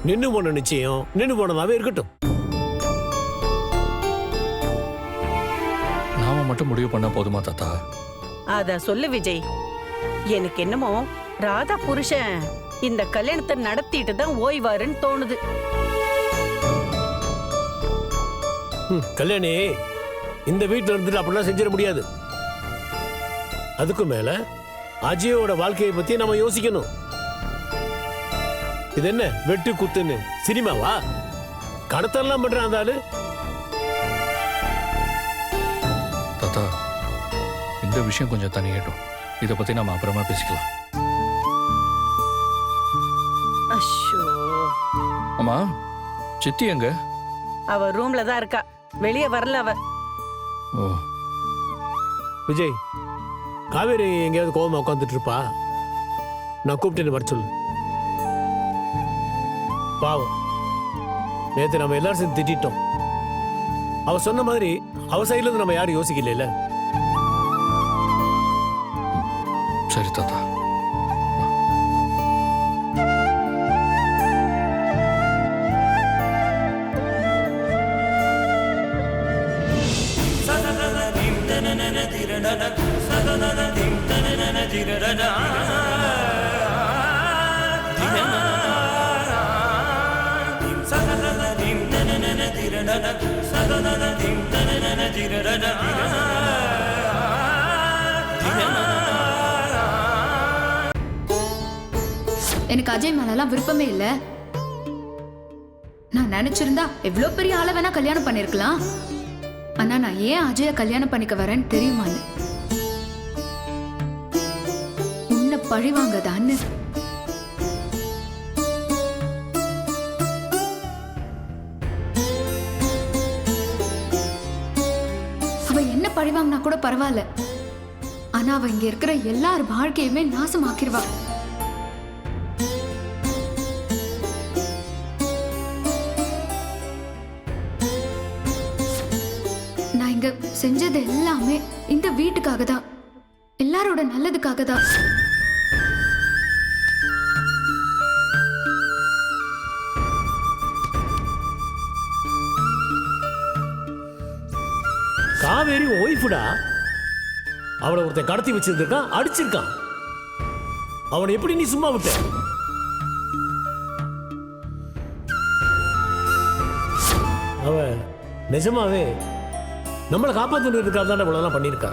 நின்னு போன நிச்சயம் நின்னு போனதாவே இருக்கட்டும். நாம மட்டும் முடிவு பண்ணா போதுமா தாத்தா? அத சொல்லு விஜய். எனக்கு என்னமோ ராதா புருஷன் இந்த கல்யாணத்தை நடத்திட்டு தான் ஓய்வாருன்னு தோணுது. கல்யாணி இந்த வீட்டுல இருந்துட்டு அப்படிலாம் செஞ்சிட முடியாது. அதுக்கு மேல அஜயோட வாழ்க்கையை பத்தி நம்ம யோசிக்கணும். இது என்ன வெட்டு குத்துன்னு சினிமாவா? கடத்தலாம் பண்றான் அந்த ஆளு. தாத்தா, இந்த விஷயம் கொஞ்சம் தனியட்டும். இதை பத்தி நாம அப்புறமா பேசிக்கலாம். அஷோ, அம்மா, சித்தி எங்க? அவ ரூம்ல தான் இருக்கா, வெளியே வரல அவ. ஓ. விஜய், காவேரி எங்கேயாவது கோவமா உட்காந்துட்டு இருப்பா. நான் கூப்பிட்டு வர சொல்லு. பாவம், நேத்து நம்ம எல்லாரும் சேர்ந்து திட்டோம். அவ சொன்ன மாதிரி அவ சைட்ல இருந்து நம்ம யாரும் யோசிக்கல. சரி தாத்தா. எனக்கு அஜய் மேலாம் விருப்பமே இல்ல. நான் நினைச்சிருந்தா எவ்வளவு பெரிய ஆள வேணா கல்யாணம் பண்ணிருக்கலாம். ஆனா நான் ஏன் அஜய கல்யாணம் பண்ணிக்க வரேன்னு தெரியுமா? உன்னை பழிவாங்கதான்னு. அவ என்ன பழிவாங்கினா கூட பரவாயில்ல, ஆனா அவ இங்க இருக்கிற எல்லார் வாழ்க்கையுமே நாசமாக்கிடுவா. நான் இங்க செஞ்சது எல்லாமே இந்த வீட்டுக்காக தான், எல்லாரோட நல்லதுக்காக தான். காவேரி ஒய்ஃபுடா. அவளை ஒருத்தன் கடத்தி வச்சிருந்திருக்கான், அடிச்சிருக்கான். அவனை எப்படி நீ சும்மா விட்ட? அவ நிஜமாவே நம்மளை காப்பாற்றுறதுக்காக தான் இவ்வளோலாம் பண்ணியிருக்கா.